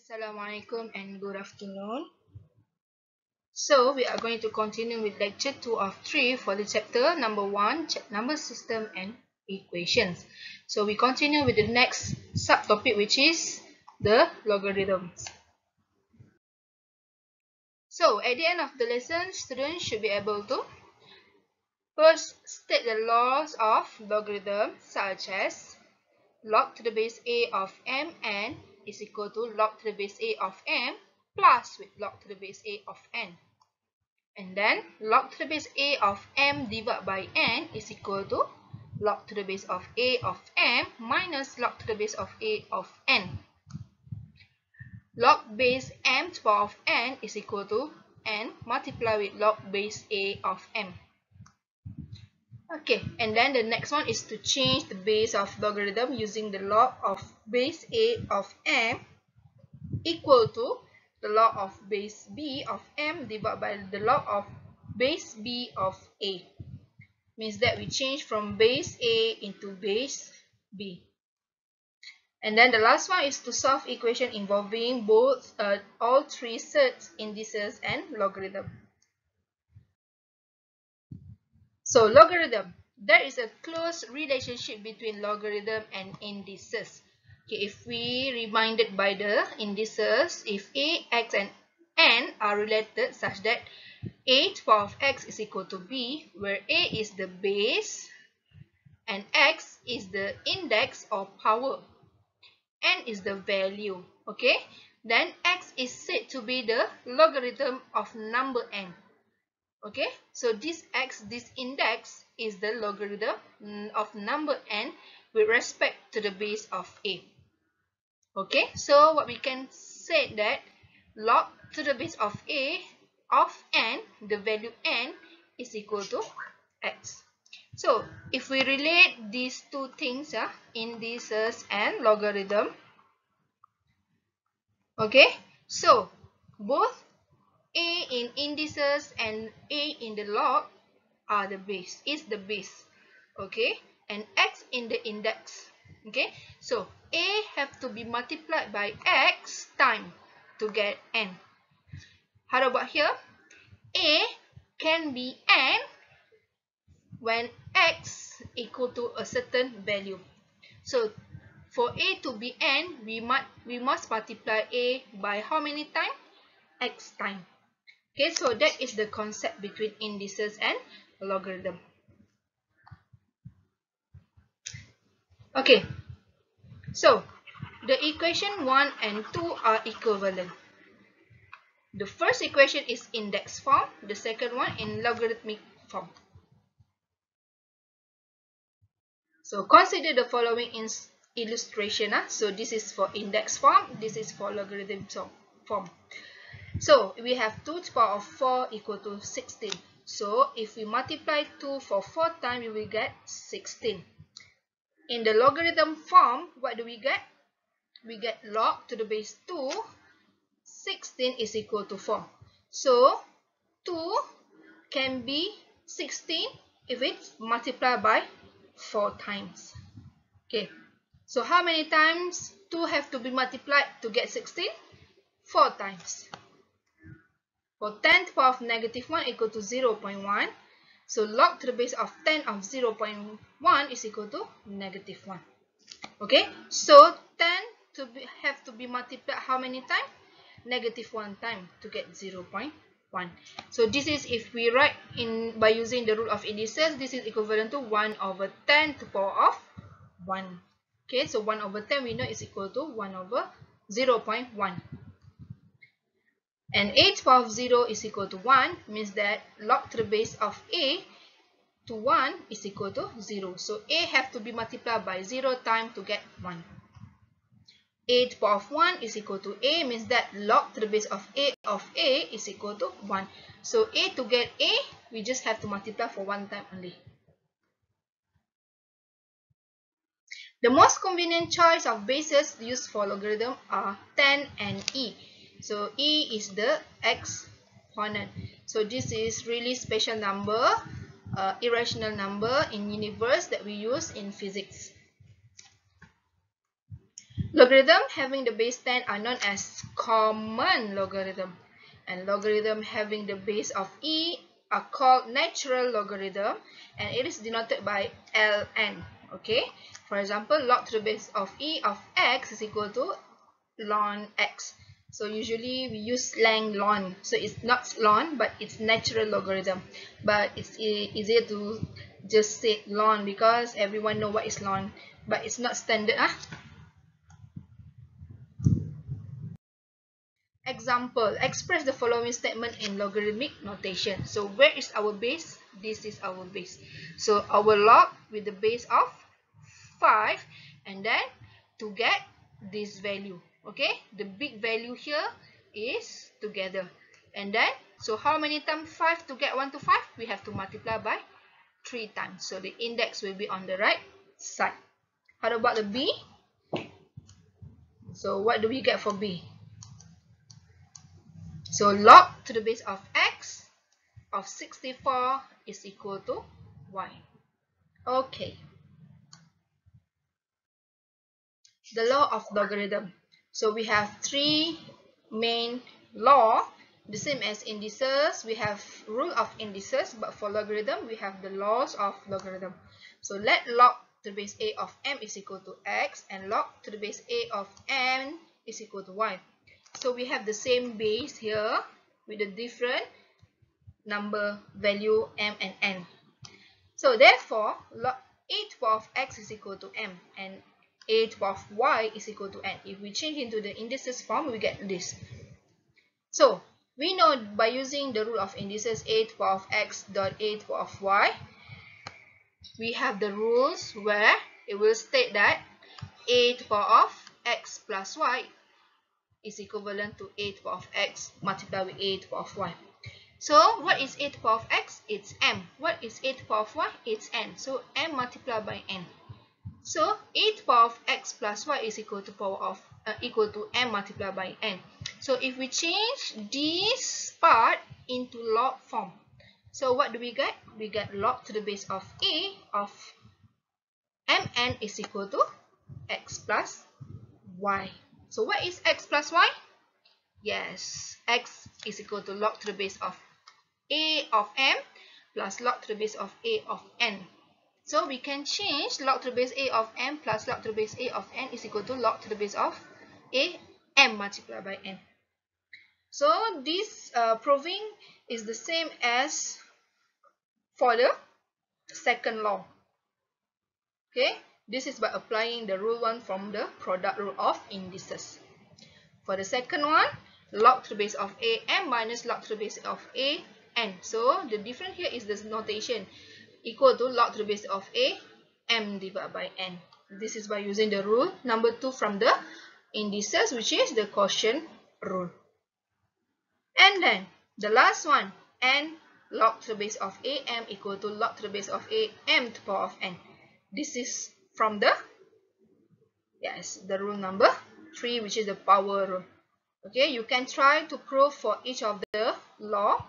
Assalamualaikum and good afternoon. So we are going to continue with lecture 2 of 3 for the chapter number 1, number system and equations. So we continue with the next subtopic, which is the logarithms. So at the end of the lesson, students should be able to first state the laws of logarithm, such as log to the base a of mn is equal to log to the base a of m plus with log to the base a of n. And then log to the base a of m divided by n is equal to log to the base of a of m minus log to the base of a of n. Log base m to the power of n is equal to n multiplied with log base a of m. Okay, and then the next one is to change the base of logarithm using the log of base a of m equal to the log of base b of m divided by the log of base b of a. Means that we change from base a into base b. And then the last one is to solve equation involving both all three sets, indices and logarithm. So logarithm, there is a close relationship between logarithm and indices. Okay, if we reminded by the indices, if a, x and n are related such that a to the power of x is equal to b, where a is the base and x is the index or power, n is the value, okay, then x is said to be the logarithm of number n. Okay, so this x, this index, is the logarithm of number n with respect to the base of a. Okay, so what we can say that log to the base of a of n, the value n, is equal to x. So if we relate these two things, indices and logarithm, okay, so both a in indices and a in the log are the base, is the base, okay, and x in the index. Okay, so a have to be multiplied by x time to get n. How about here? A can be n when x equal to a certain value. So for a to be n, we must multiply a by how many times? X time. Okay, so that is the concept between indices and logarithm. Okay, so the equation 1 and 2 are equivalent. The first equation is index form, the second one in logarithmic form. So consider the following illustration. So this is for index form, this is for logarithm form. So we have 2 to the power of 4 equal to 16. So if we multiply 2 for 4 times, we will get 16. In the logarithm form, what do we get? We get log to the base 2, 16 is equal to 4. So 2 can be 16 if it's multiplied by 4 times. Okay, so how many times 2 have to be multiplied to get 16? 4 times. For 10 to the power of negative 1 equal to 0.1. So log to the base of 10 of 0.1 is equal to negative 1. Okay, so 10 have to be multiplied how many times? Negative 1 time to get 0.1. So this is, if we write in by using the rule of indices, this is equivalent to 1 over 10 to the power of 1. Okay, so 1 over 10 we know is equal to 1 over 0.1. And a to the power of 0 is equal to 1, means that log to the base of a to 1 is equal to 0. So a have to be multiplied by 0 time to get 1. A to the power of 1 is equal to a, means that log to the base of a is equal to 1. So a to get a, we just have to multiply for 1 time only. The most convenient choice of bases used for logarithm are 10 and e. So e is the exponent. So this is really special number, irrational number in universe that we use in physics. Logarithm having the base 10 are known as common logarithm, and logarithm having the base of e are called natural logarithm, and it is denoted by ln. Okay, for example, log to the base of e of x is equal to ln x. So usually we use ln, so it's not ln but it's natural logarithm, but it's easier to just say ln because everyone know what is ln, but it's not standard. Example, express the following statement in logarithmic notation. So where is our base? This is our base. So our log with the base of 5, and then to get this value. Okay, the big value here is together. And then, so how many times 5 to get 1 to 5? We have to multiply by 3 times. So the index will be on the right side. How about the B? So what do we get for B? So log to the base of x of 64 is equal to y. Okay. The law of logarithm. So we have three main law, the same as indices. We have rule of indices, but for logarithm we have the laws of logarithm. So let log to the base a of m is equal to x, and log to the base a of n is equal to y. So we have the same base here with a different number value m and n. So therefore, log a to the power of x is equal to m, and a to the power of y is equal to n. If we change into the indices form, we get this. So we know by using the rule of indices a to the power of x dot a to the power of y, we have the rules where it will state that a to the power of x plus y is equivalent to a to the power of x multiplied with a to the power of y. So what is a to the power of x? It's m. What is a to the power of y? It's n. So m multiplied by n. So a to the power of x plus y is equal to m multiplied by n. So if we change this part into log form, so what do we get? We get log to the base of a of mn is equal to x plus y. So what is x plus y? Yes, x is equal to log to the base of a of m plus log to the base of a of n. So we can change log to the base a of m plus log to the base a of n is equal to log to the base of a m multiplied by n. So this proving is the same as for the second law. Okay, this is by applying the rule 1 from the product rule of indices. For the second one, log to the base of a m minus log to the base of a n. So the difference here is this notation equal to log to the base of a m divided by n. This is by using the rule number 2 from the indices, which is the quotient rule. And then the last one, n log to the base of a m equal to log to the base of a m to the power of n. This is from the rule number 3, which is the power rule. Okay, you can try to prove for each of the law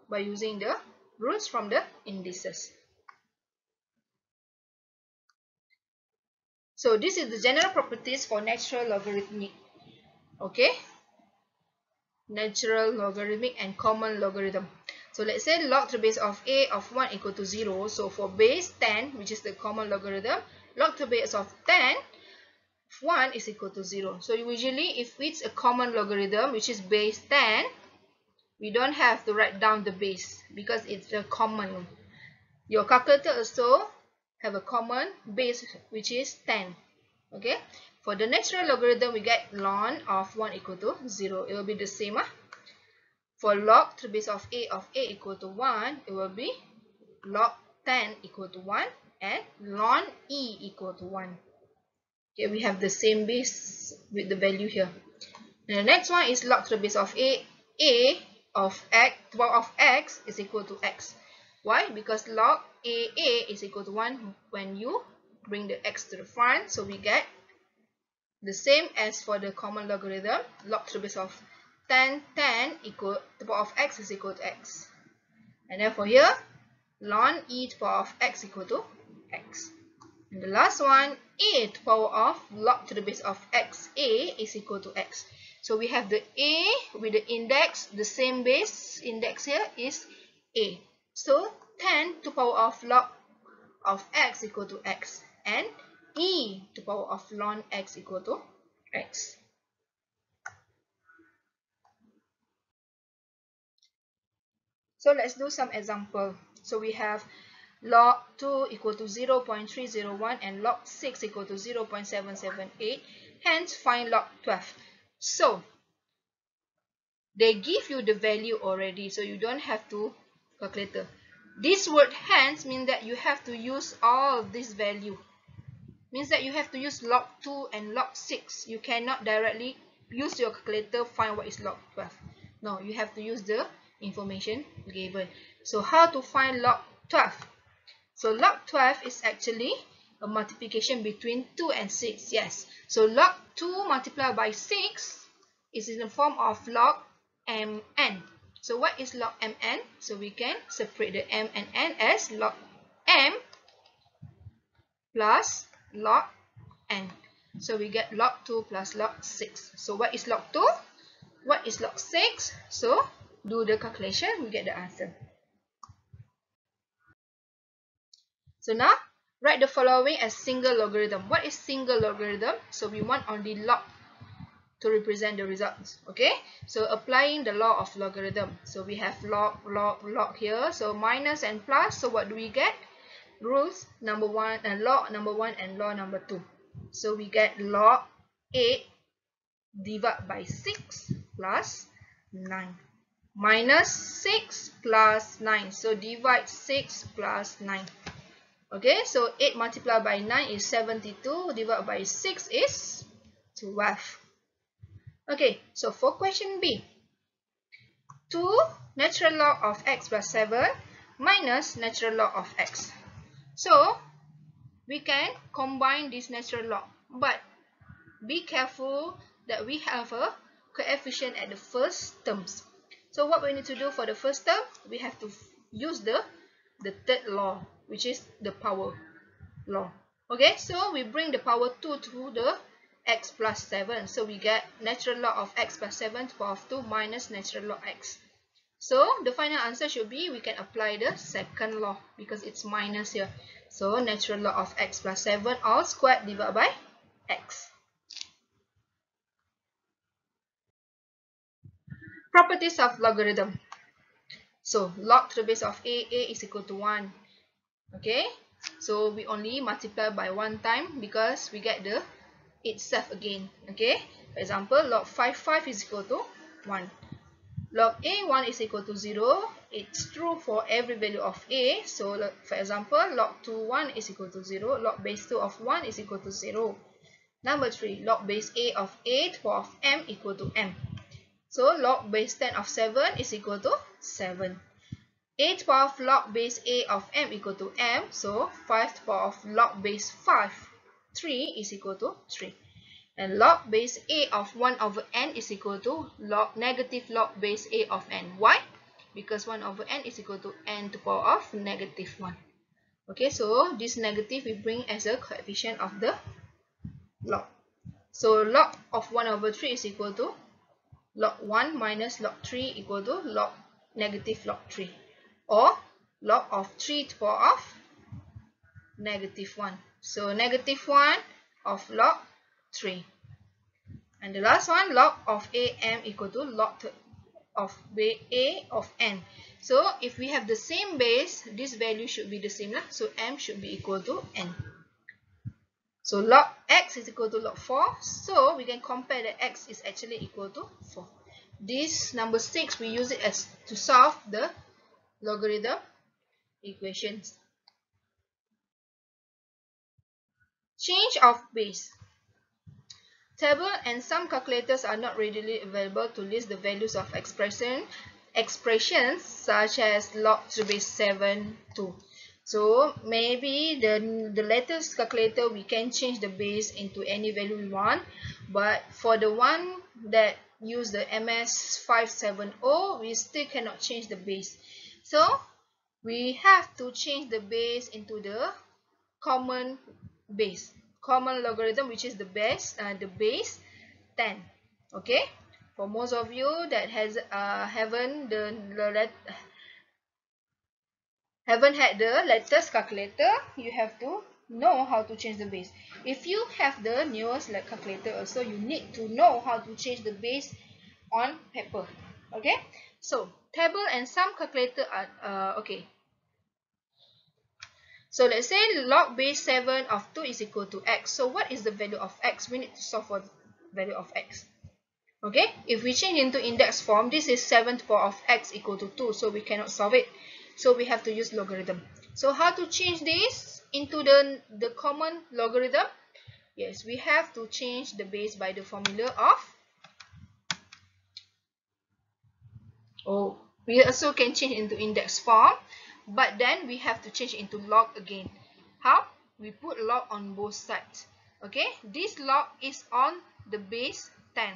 by using the rules from the indices. So this is the general properties for natural logarithmic. Okay, natural logarithmic and common logarithm. So let's say log to the base of a of 1 equal to 0. So for base 10, which is the common logarithm, log to the base of 10 of 1 is equal to 0. So usually if it's a common logarithm, which is base 10, we don't have to write down the base because it's a common. Your calculator also have a common base, which is 10. Okay, for the natural logarithm, we get ln of 1 equal to 0. It will be the same. For log to the base of a equal to 1, it will be log 10 equal to 1 and ln e equal to 1. Okay, we have the same base with the value here. And the next one is log to the base of a of x, to the power of x is equal to x. Why? Because log a is equal to 1 when you bring the x to the front. So we get the same as for the common logarithm, log to the base of 10 equal to the power of x is equal to x. And therefore here, ln e to the power of x equal to x. And the last one a to power of log to the base of x a is equal to x. So we have the a with the index, the same base index here is a. So 10 to power of log of x equal to x, and e to power of ln x equal to x. So let's do some example. So we have log 2 equal to 0.301 and log 6 equal to 0.778. Hence, find log 12. So, they give you the value already, so you don't have to calculator. This word hence means that you have to use all this value. Means that you have to use log 2 and log 6. You cannot directly use your calculator find what is log 12. No, you have to use the information given. So how to find log 12? So log 12 is actually a multiplication between 2 and 6. Yes. So log 2 multiplied by 6 is in the form of log mn. So what is log mn? So we can separate the m and n as log m plus log n. So we get log 2 plus log 6. So what is log 2? What is log 6? So do the calculation, we get the answer. So now write the following as single logarithm. What is single logarithm? So we want only log to represent the results. Okay, so applying the law of logarithm. So we have log here. So minus and plus. So what do we get? Rules number 1 and log number 1 and log number 2. So we get log 8 divided by 6 plus 9 minus 6 plus 9. So divide 6 plus 9. Okay, so 8 multiplied by 9 is 72, divided by 6 is 12. Okay, so for question B, 2 natural log of x plus 7 minus natural log of x. So, we can combine this natural log, but be careful that we have a coefficient at the first terms. So, what we need to do for the first term, we have to use the third law, which is the power law. Okay, so we bring the power 2 to the x plus 7. So we get natural log of x plus 7 to the power of 2 minus natural log x. So the final answer should be, we can apply the second law because it's minus here. So natural log of x plus 7 all squared divided by x. Properties of logarithm. So log to the base of a is equal to 1. Okay, so we only multiply by one time because we get the itself again. Okay, for example, log 5 is equal to 1. Log a1 is equal to 0. It's true for every value of a. So for example, log 1 is equal to 0. Log base 2 of 1 is equal to 0. Number 3, log base a of a to the power of m equal to m. So log base 10 of 7 is equal to 7. A to the power of log base a of m equal to m. So 5 to the power of log base 5, 3 is equal to 3. And log base a of 1 over n is equal to negative log base a of n. Why? Because 1 over n is equal to n to the power of negative 1. Okay, so this negative we bring as a coefficient of the log. So log of 1 over 3 is equal to log 1 minus log 3 equal to negative log 3. Or log of 3 to the power of negative 1. So negative 1 of log 3. And the last one, log of am equal to log of a of n. So if we have the same base, this value should be the same. So m should be equal to n. So log x is equal to log 4. So we can compare that x is actually equal to 4. This number 6, we use it as to solve the logarithm equations. Change of base. Table and some calculators are not readily available to list the values of expressions such as log to the base 7, 2. So maybe the latest calculator we can change the base into any value we want, but for the one that use the AM015 we still cannot change the base. So we have to change the base into the common base. common logarithm, which is the base 10. Okay, for most of you that has haven't had the latest calculator, you have to know how to change the base. If you have the newest calculator also, you need to know how to change the base on paper. Okay, so table and some calculator are okay. So let's say log base 7 of 2 is equal to x. So what is the value of x? We need to solve for the value of x. Okay, if we change into index form, this is 7 to the power of x equal to 2. So we cannot solve it. So we have to use logarithm. So how to change this into the common logarithm? Yes, we have to change the base by the formula of... we also can change into index form, but then we have to change into log again. How? We put log on both sides. Okay, this log is on the base 10.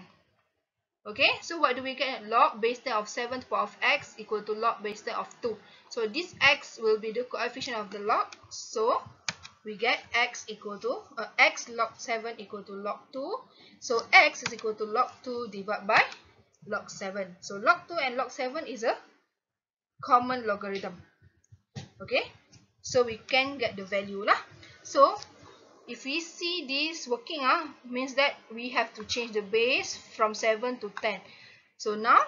Okay, so what do we get? Log base 10 of 7 to the power of x equal to log base 10 of 2. So this x will be the coefficient of the log. So we get x equal to x log 7 equal to log 2. So x is equal to log 2 divided by log 7. So log 2 and log 7 is a common logarithm. Okay, so we can get the value lah. So if we see this working, means that we have to change the base from 7 to 10. So now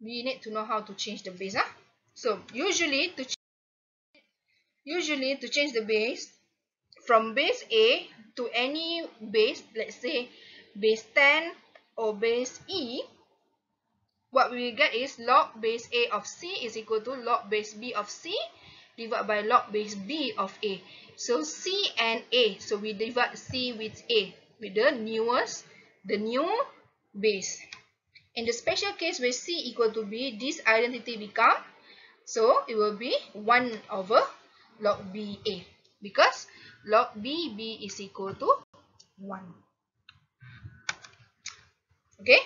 we need to know how to change the base. So usually to change the base from base A to any base, let's say base 10 or base E, what we will get is log base A of C is equal to log base B of C divided by log base B of A. So C and A, so we divide C with A with the new base. In the special case where C equal to B, this identity become, so it will be 1 over log BA, because log BB is equal to 1. Okay,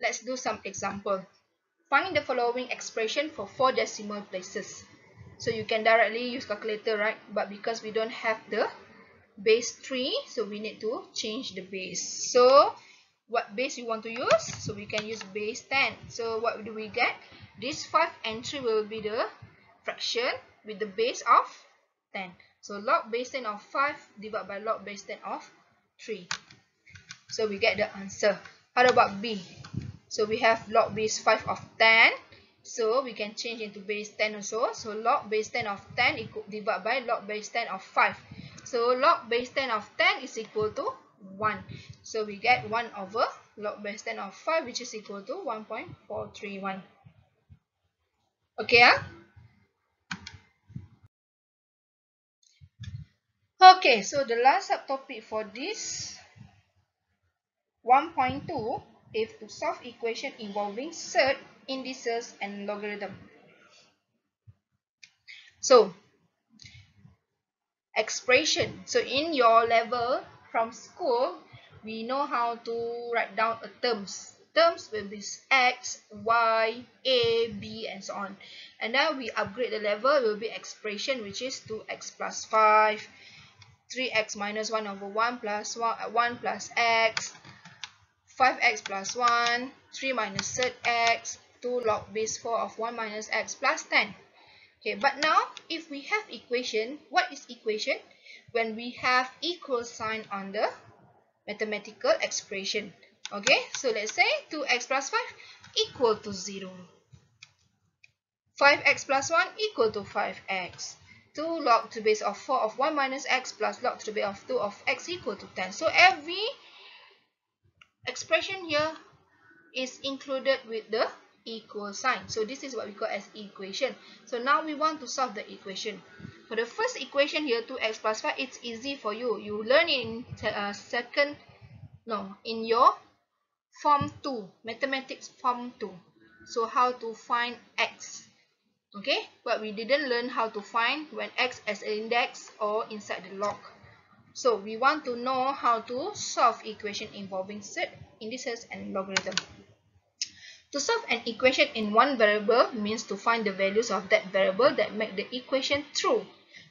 let's do some example. Find the following expression for 4 decimal places. So you can directly use calculator, right? But because we don't have the base 3, so we need to change the base. So what base you want to use? So we can use base 10. So what do we get? This 5 and 3 will be the fraction with the base of 10. So log base 10 of 5 divided by log base 10 of 3. So we get the answer. How about B? So we have log base 5 of 10. So we can change into base 10 also. So log base 10 of 10 divided by log base 10 of 5. So log base 10 of 10 is equal to 1. So we get 1 over log base 10 of 5, which is equal to 1.431. Okay, Okay, so the last subtopic for this 1.2 is to solve equation involving surd, indices, and logarithm. So expression. So in your level from school, we know how to write down a terms. Terms will be x, y, a, b, and so on. And now we upgrade the level, will be expression, which is 2x plus 5, 3x minus 1 over 1 plus 1 plus x, 5x plus 1, 3 minus third x, 2 log base 4 of 1 minus x plus 10. Okay, but now if we have equation, what is equation? When we have equal sign on the mathematical expression. Okay, so let's say 2x plus 5 equal to 0. 5x plus 1 equal to 5x. 2 log to the base of 4 of 1 minus x plus log to the base of 2 of x equal to 10. So every expression here is included with the equal sign. So this is what we call as equation. So now we want to solve the equation. For the first equation here, 2x plus 5, it's easy for you. You learn in in your form 2, mathematics form 2. So how to find x. Okay, but we didn't learn how to find when x as an index or inside the log. So we want to know how to solve equation involving surd, indices, and logarithm. To solve an equation in one variable means to find the values of that variable that make the equation true.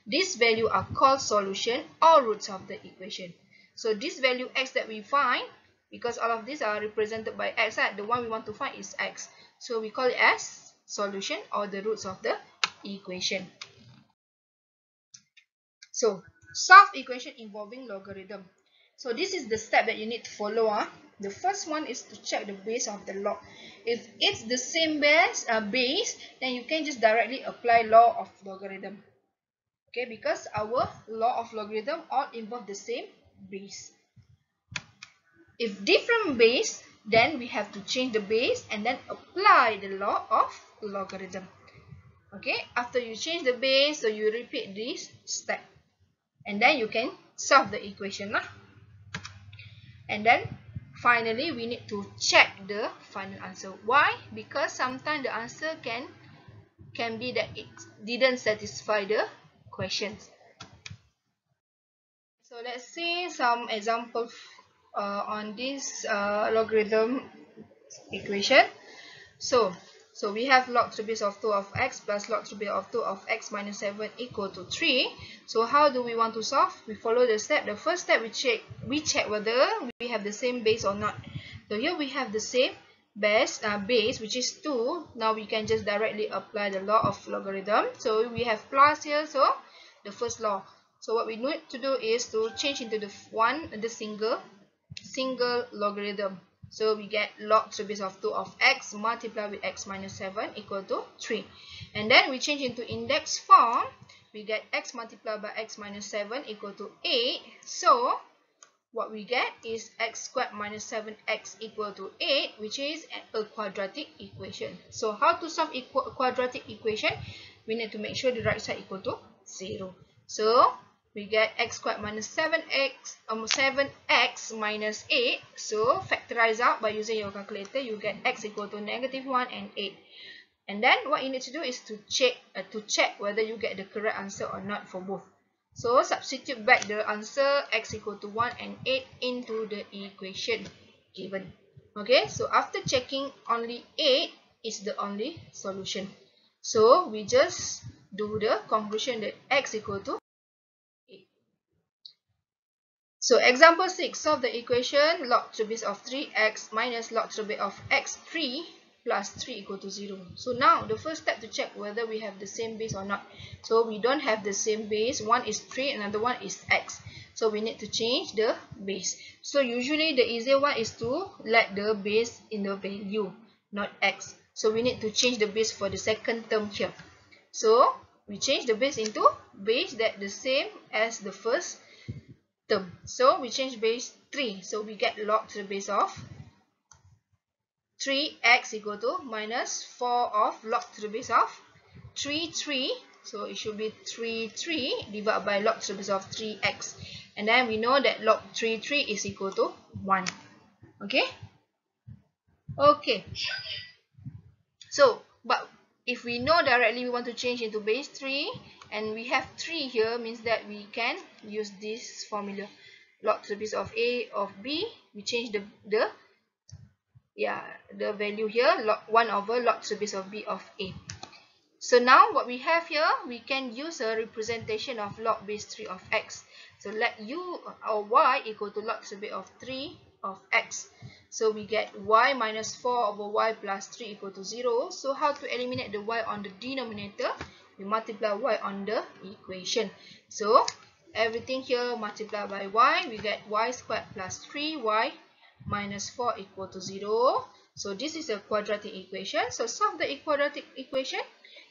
These values are called solution or roots of the equation. So this value x that we find, because all of these are represented by x, the one we want to find is x. So we call it as solution or the roots of the equation. So solve equation involving logarithm. So this is the step that you need to follow. The first one is to check the base of the log. If it's the same base, then you can just directly apply law of logarithm. Okay, because our law of logarithm all involve the same base. If different base, then we have to change the base and then apply the law of logarithm. Okay, after you change the base, so you repeat this step. And then you can solve the equation. And then finally we need to check the final answer. Why? Because sometimes the answer can be that it didn't satisfy the questions. So let's see some examples on this logarithm equation. So we have log to the base of 2 of x plus log to the base of 2 of x minus 7 equal to 3. So how do we want to solve? We follow the step. The first step, we check whether we have the same base or not. So here we have the same base, which is 2. Now we can just directly apply the law of logarithm. So we have plus here, so the first law. So what we need to do is to change into the single logarithm. So we get log to the base of 2 of x multiplied with x minus 7 equal to 3. And then we change into index form. We get x multiplied by x minus 7 equal to 8. So what we get is x squared minus 7x equal to 8, which is a quadratic equation. So how to solve a quadratic equation? We need to make sure the right side equal to 0. So we get x squared minus 7x minus 8. So factorize out by using your calculator. You get x equal to -1 and 8. And then what you need to do is to check whether you get the correct answer or not for both. So substitute back the answer x equal to 1 and 8 into the equation given. Okay, so after checking, only 8 is the only solution. So we just do the conclusion that x equal to 8. So example 6, solve the equation log to the base of 3x minus log to the base of x3 plus 3 equal to 0. So now the first step to check whether we have the same base or not. So we don't have the same base. One is 3, another one is x. So we need to change the base. So usually the easier one is to let the base in the value, not x. So we need to change the base for the second term here. So we change the base into base that the same as the first term. So we change base 3. So we get log to the base of 3x equal to minus 4 of log to the base of 3. So it should be 3 divided by log to the base of 3x. And then we know that log 3 is equal to 1. Okay? Okay. So, but if we know directly we want to change into base 3 and we have 3 here, means that we can use this formula. Log to the base of a of b, we change the value here, 1 over log to the base of b of a. So now what we have here, we can use a representation of log base 3 of x. So let u or y equal to log to the base of 3 of x. So we get y minus 4 over y plus 3 equal to 0. So how to eliminate the y on the denominator? We multiply y on the equation. So everything here multiplied by y, we get y squared plus 3y minus 4 equal to 0. So this is a quadratic equation. So solve the quadratic equation.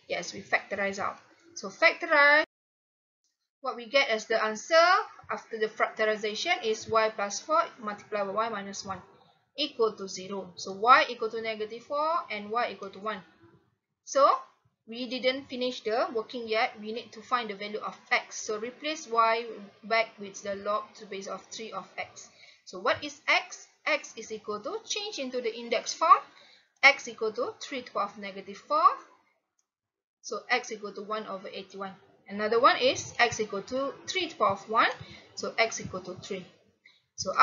Yes, we factorize out. So factorize, what we get as the answer after the factorization is y plus 4 multiplied by y minus 1 equal to 0. So y equal to -4 and y equal to 1. So we didn't finish the working yet. We need to find the value of x. So replace y back with the log to the base of 3 of x. So what is x? X is equal to, change into the index form, x equal to 3 to the power of -4. So x equal to 1 over 81. Another one is x equal to 3 to the power of 1. So x equal to 3. So